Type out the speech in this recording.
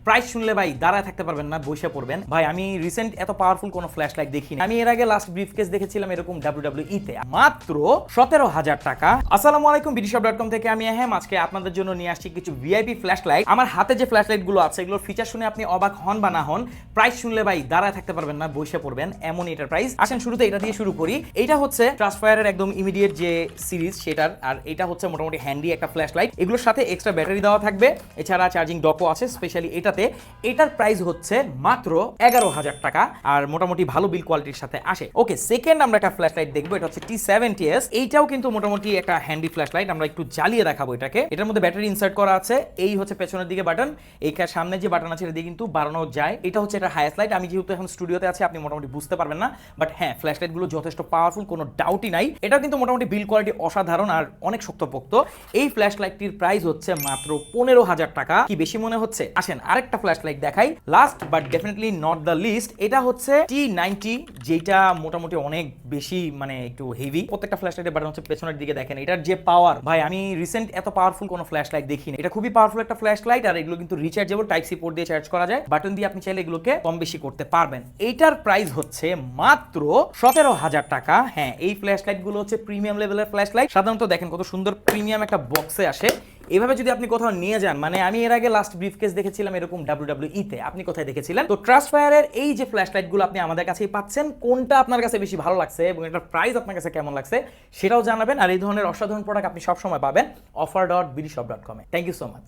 Price শুনলে ভাই দাঁড়ায় থাকতে পারবেন না, বসে পড়বেন। ভাই আমি রিসেন্ট এত পাওয়ারফুল কোনো ফ্ল্যাশ লাইট দেখিনি। আমি এর আগে লাস্ট ব্রিফকেস দেখেছিলাম এরকম WWE তে মাত্র 17,000 টাকা। আসসালামু আলাইকুম, বিডিশপ.com থেকে আমি আহম। আজকে আপনাদের জন্য নিয়ে আসছি কিছু ভিআইপি ফ্ল্যাশ লাইট। আমার হাতে যে ফ্ল্যাশ লাইট গুলো আছে এগুলোর ফিচার শুনে আপনি অবাক হন বা না হন, প্রাইস শুনলে ভাই দাঁড়ায় থাকতে পারবেন না, বসে পড়বেন, এমন এটার প্রাইস। আসেন শুরুতে এটা দিয়ে শুরু করি। এটা হচ্ছে ট্রান্সফায়ারের একদম ইমিডিয়েট যে সিরিজ সেটার, আর এটা হচ্ছে মোটামুটি হ্যান্ডি একটা ফ্ল্যাশ লাইট। এগুলোর সাথে এক্সট্রা ব্যাটারি দেওয়া থাকবে, এছাড়া চার্জিং ডকও আছে স্পেশালি এটাতে। এটার প্রাইস হচ্ছে মাত্র 11,000 টাকা, আর মোটামুটি ভালো বিল কোয়ালিটির সাথে আসে। ওকে, সেকেন্ড আমরা একটা ফ্ল্যাশ লাইট দেখবো, এটা হচ্ছে T70s। এইটাও কিন্তু মোটামুটি একটা হ্যান্ডি ফ্ল্যাশ লাইট। আমরা একটু জ্বালিয়ে দেখাবো এটাকে। এটার মধ্যে ব্যাটারি ইনসার্ট করা আছে, এই হচ্ছে পেছনের দিকে বাটন, এই সামনে যে বাটন আছে এটা দিয়ে কিন্তু বাড়ানো যায়। এটা হচ্ছে এটা হাইয়েস্ট লাইট। আমি যেহেতু এখন স্টুডিওতে আছি আপনি মোটামুটি বুঝতে পারবেন না, বাট হ্যাঁ ফ্ল্যাশ লাইট গুলো যথেষ্ট পাওয়ারফুল, কোনো ডাউটই নাই। এটা কিন্তু মোটামুটি বিল কোয়ালিটি অসাধারণ আর অনেক শক্তপোক্ত। এই ফ্ল্যাশ লাইটটির প্রাইস হচ্ছে মাত্র 15,000 টাকা। কি বেশি মনে হচ্ছে? আসেন আরেকটা ফ্ল্যাশ লাইট দেখাই, last but definitely not the least. এটা হচ্ছে T90, যেটা মোটামুটি অনেক বেশি মানে একটু হেভি। প্রত্যেকটা ফ্ল্যাশ লাইটের বাটন হচ্ছে পেছনের দিকে, দেখেন এটার যে পাওয়ার, ভাই আমি রিসেন্ট এত পাওয়ারফুল কোনো ফ্ল্যাশ লাইট দেখিনি। এটা খুবই পাওয়ারফুল একটা ফ্ল্যাশ লাইট, আর এগুলো কিন্তু রিচার্জেবল, টাইপ সি পোর্ট দিয়ে চার্জ করা যায়। বাটন দিয়ে আপনি চাইলে এগুলোকে কম বেশি করতে পারবেন। এইটার প্রাইস হচ্ছে মাত্র 17,000 টাকা। হ্যাঁ, এই ফ্ল্যাশ লাইট গুলো হচ্ছে প্রিমিয়াম লেভেলের ফ্ল্যাশ লাইট। সাধারণত দেখেন কত সুন্দর প্রিমিয়াম একটা বক্সে আসে। এভাবে যদি আপনি কোথাও নিয়ে যান, মানে আমি এর আগে লাস্ট ব্রিফকেস দেখেছিলাম এরকম WWE তে, আপনি কোথায় দেখেছিলেন? তো ট্রান্সফায়ারের এই যে ফ্ল্যাশ লাইট গুলো আপনি আমাদের কাছেই পাচ্ছেন। কোনটা আপনার কাছে বেশি ভালো লাগছে এবং এটার প্রাইস আপনার কাছে কেমন লাগছে সেটাও জানাবেন। আর এই ধরনের অসাধারণ প্রোডাক্ট আপনি সবসময় পাবেন offer.bdshop.com এ। Thank you so much.